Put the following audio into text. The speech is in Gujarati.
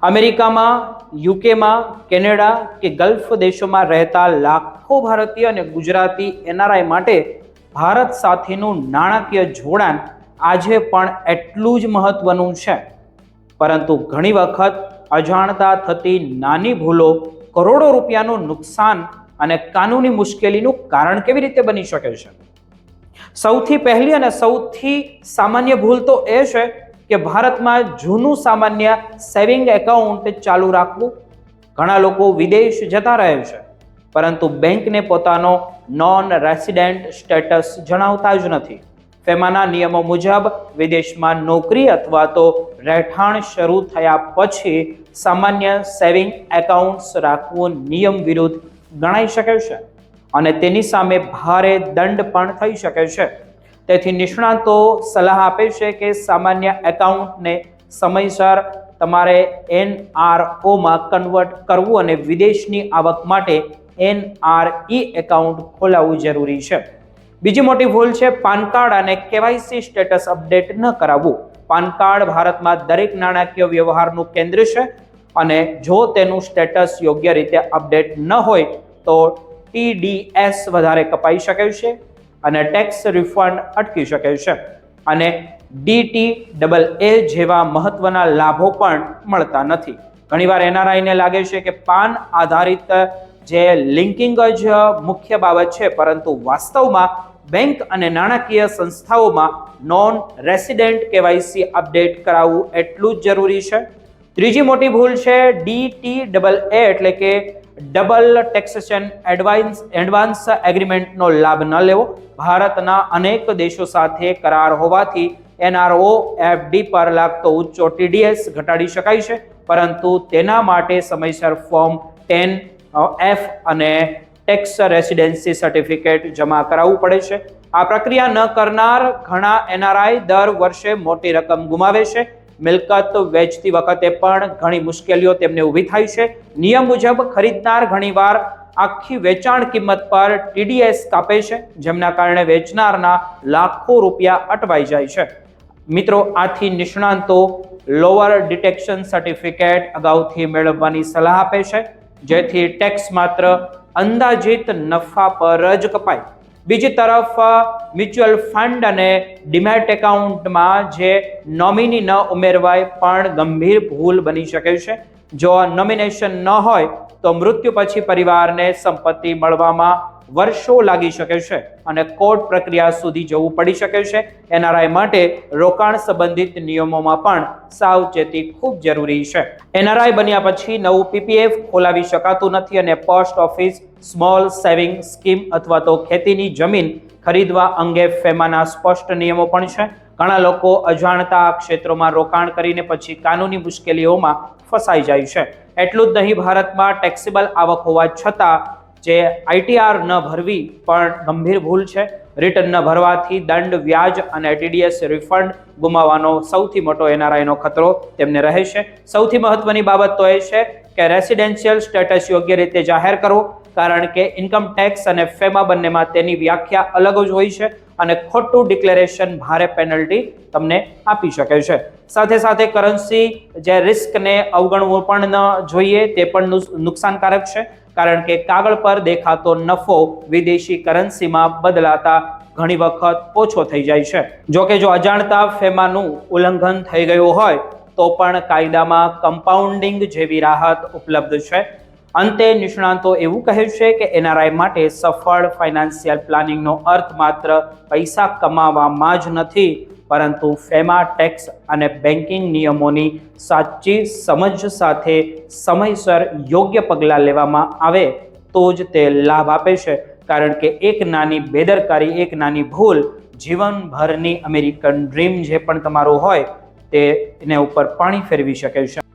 અમેરિકામાં, યુકેમાં, કેનેડા કે ગલ્ફ દેશોમાં રહેતા લાખો ભારતીય અને ગુજરાતી એનઆરઆઈ માટે ભારત સાથેનું નાણાકીય જોડાણ આજે પણ એટલું જ મહત્વનું છે. પરંતુ ઘણી વખત અજાણતા થતી નાની ભૂલો કરોડો રૂપિયાનું નુકસાન અને કાનૂની મુશ્કેલીનું કારણ કેવી રીતે બની શકે છે? સૌથી પહેલી અને સૌથી સામાન્ય ભૂલ તો એ છે કે ભારતમાં જૂનું સામાન્ય સેવિંગ એકાઉન્ટ ચાલુ રાખવું. ઘણા લોકો વિદેશ જતા રહે છે, પરંતુ બેંકને પોતાનો નોન રેસિડેન્ટ સ્ટેટસ જણાવતા જ નથી. ફેમાના નિયમો મુજબ વિદેશમાં નોકરી અથવા તો રહેઠાણ શરૂ થયા પછી સામાન્ય સેવિંગ એકાઉન્ટ્સ રાખવું નિયમ વિરુદ્ધ ગણાઈ શકે છે અને તેની સામે ભારે દંડ પણ થઈ શકે છે. તેથી નિષ્ણાતો સલાહ આપે છે કે સામાન્ય એકાઉન્ટને સમયસર તમારે NROમાં કન્વર્ટ કરવું અને વિદેશની આવક માટે NRE એકાઉન્ટ ખોલાવવું જરૂરી છે. બીજી મોટી ભૂલ છે પાન કાર્ડ અને KYC સ્ટેટસ અપડેટ ન કરાવવું. પાન કાર્ડ ભારતમાં દરેક નાણાકીય વ્યવહારનું કેન્દ્ર છે અને જો તેનું સ્ટેટસ યોગ્ય રીતે અપડેટ ન હોય તો TDS વધારે કપાઈ શકે છે અને ટેક્સ રિફંડ અટકી શકે છે અને DTAA જેવા મહત્વના લાભો પણ મળતા નથી. ઘણીવાર એનઆરઆઈને લાગે છે કે પાન આધારિત જે લિંકિંગ જ મુખ્ય બાબત છે, પરંતુ વાસ્તવમાં બેંક અને નાણાકીય સંસ્થાઓમાં નોન રેસિડેન્ટ KYC અપડેટ કરાવવું એટલું જ જરૂરી છે. ત્રીજી મોટી ભૂલ છે DTAA એટલે કે ડબલ ટેક્સેશન એડવાન્સ એગ્રીમેન્ટનો લાભ ન લેવો. ભારતના અનેક દેશો સાથે કરાર હોવાથી NRO FD પર લાગતો ઊંચો TDS ઘટાડી શકાય છે, પરંતુ તેના માટે સમયસર ફોર્મ 10F અને ટેક્સ રેસિડેન્સી સર્ટિફિકેટ જમા કરાવવું પડે છે. આ પ્રક્રિયા ન કરનાર ઘણા એનઆરઆઈ દર વર્ષે મોટી રકમ ગુમાવે છે. મિલકત વેચતી વખતે પણ ઘણી મુશ્કેલીઓ તેમને ઊભી થાય છે. નિયમ મુજબ ખરીદનાર ઘણીવાર આખી વેચાણ કિંમત પર TDS કાપે છે, જેમના કારણે વેચનારના લાખો રૂપિયા અટવાઈ જાય છે. મિત્રો, આથી નિષ્ણાંતો લોઅર ડિટેક્શન સર્ટિફિકેટ અગાઉથી મેળવવાની સલાહ આપે છે, જેથી ટેક્સ માત્ર અંદાજિત નફા પર જ કપાય. બીજી તરફ મ્યુચ્યુઅલ ફંડ અને ડીમેટ એકાઉન્ટમાં જે નોમિની ન ઉમેરવાય પણ ગંભીર ભૂલ બની શકે છે. જો નોમિનેશન ન હોય તો મૃત્યુ પછી પરિવારને સંપત્તિ મળવામાં વર્ષો લાગી શકે છે અને કોર્ટ પ્રક્રિયા સુધી જવું પડી શકે છે. એનઆરઆઈ માટે રોકાણ સંબંધિત નિયમોમાં પણ સાવચેતી ખૂબ જરૂરી છે. એનઆરઆઈ બન્યા પછી નવું PPF ખોલાવી શકાતું નથી અને post office, small saving scheme અથવા તો ખેતીની જમીન ખરીદવા અંગે ફેમાના સ્પષ્ટ નિયમો પણ છે. ઘણા લોકો અજાણતા આ ક્ષેત્રોમાં રોકાણ કરીને પછી કાનૂની મુશ્કેલીઓમાં ફસાઈ જાય છે. એટલું જ નહીં, ભારતમાં ટેક્સેબલ આવક હોવા છતાં જે ITR ન ભરવી પણ ગંભીર ભૂલ છે. રિટર્ન ન ભરવાથી દંડ, વ્યાજ અને TDS રિફંડ ગુમાવવાનો સૌથી મોટો એનઆરઆઈનો ખતરો તેમને રહે છે. સૌથી મહત્વની બાબત તો એ છે કે રેસિડેન્શિયલ સ્ટેટસ યોગ્ય રીતે જાહેર કરવો, કારણ કે ઇન્કમ ટેક્સ અને ફેમા બંનેમાં તેની વ્યાખ્યા અલગ જ હોય છે અને ખોટું ડિક્લેરેશન ભારે પેનલ્ટી તમને આપી શકે છે. સાથે સાથે કરન્સી જે રિસ્કને અવગણવું પણ ન જોઈએ, તે પણ નુકસાનકારક છે, કારણ કે કાગળ પર દેખાતો નફો વિદેશી કરન્સીમાં બદલાતા ઘણી વખત ઓછો થઈ જાય છે. જોકે જો અજાણતા ફેમાનું ઉલ્લંઘન થઈ ગયું હોય તો પણ કાયદામાં કમ્પાઉન્ડિંગ જેવી રાહત ઉપલબ્ધ છે. અંતે નિષ્ણાંતો એવું કહે છે કે એનઆરઆઈ માટે સફળ ફાઇનાન્શિયલ પ્લાનિંગનો અર્થ માત્ર પૈસા કમાવામાં જ નથી, પરંતુ ફેમા, ટેક્સ અને બેન્કિંગ નિયમોની સાચી સમજ સાથે સમયસર યોગ્ય પગલાં લેવામાં આવે તો જ તે લાભ આપે છે, કારણ કે એક નાની બેદરકારી, એક નાની ભૂલ જીવનભરની અમેરિકન ડ્રીમ જે પણ તમારું હોય તેને ઉપર પાણી ફેરવી શકે છે.